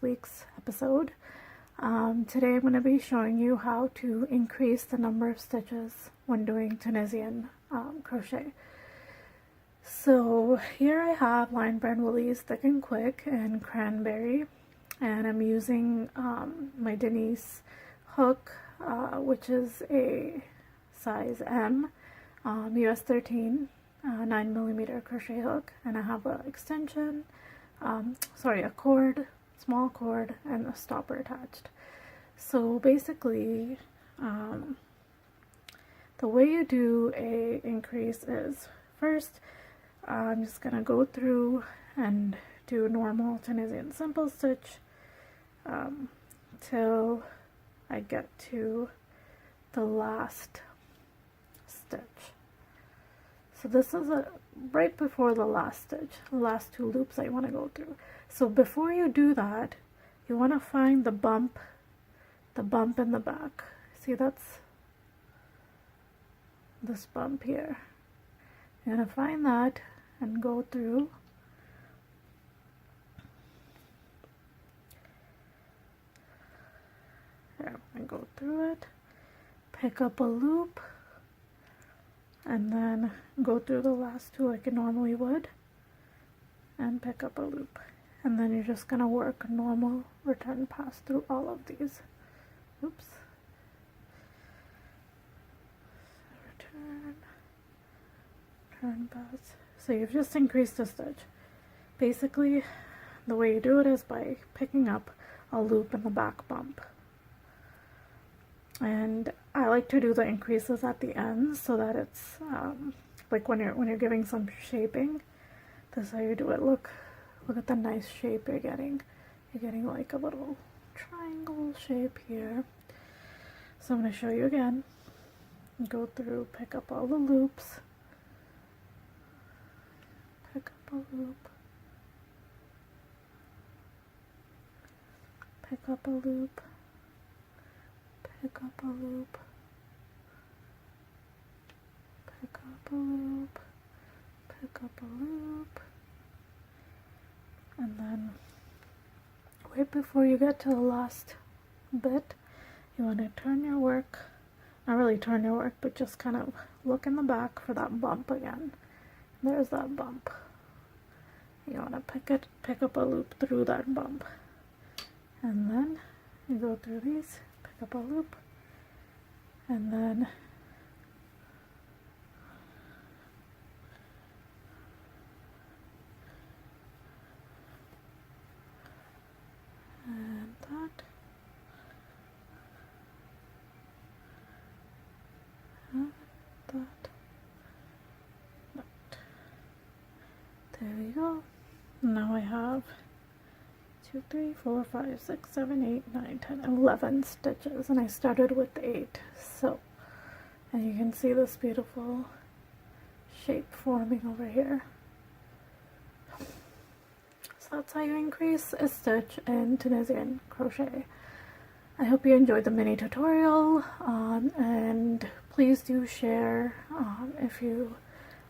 last week's episode. Today I'm going to be showing you how to increase the number of stitches when doing Tunisian crochet. So here I have Lion Brand Woolies Thick and Quick and Cranberry, and I'm using my Denise hook, which is a size M, US 13, 9mm crochet hook, and I have an extension, a cord, small cord, and a stopper attached. So basically, the way you do a increase is, first, I'm just gonna go through and do normal Tunisian simple stitch till I get to the last stitch. So this is right before the last stitch, the last two loops that you want to go through. So before you do that, you want to find the bump in the back. See, that's this bump here. You're going to find that and go through. There, and go through it, pick up a loop, and then go through the last two like you normally would, and pick up a loop. And then you're just going to work a normal return pass through all of these. Oops. Return pass. So you've just increased a stitch. Basically, the way you do it is by picking up a loop in the back bump. And I like to do the increases at the end so that it's like when you're giving some shaping. This is how you do it. Look at the nice shape you're getting. You're getting like a little triangle shape here. So I'm going to show you again. Go through, pick up all the loops. Pick up a loop. Pick up a loop. Pick up a loop. Pick up a loop. Pick up a loop. And then right before you get to the last bit, you want to turn your work, not really turn your work, but just kind of look in the back for that bump again. There's that bump. You want to pick up a loop through that bump. And then you go through these, pick up a loop, and then that, and that. There we go. Now I have 2, 3, 4, 5, 6, 7, 8, 9, 10, 11 stitches, and I started with 8. So, and you can see this beautiful shape forming over here. So that's how you increase a stitch in Tunisian crochet. I hope you enjoyed the mini tutorial, and please do share if you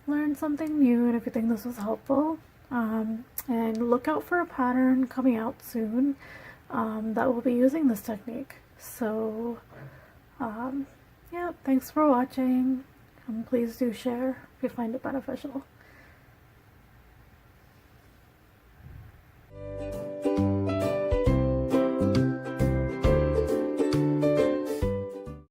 learned something new and if you think this was helpful. And look out for a pattern coming out soon that will be using this technique. So yeah, thanks for watching, and please do share if you find it beneficial.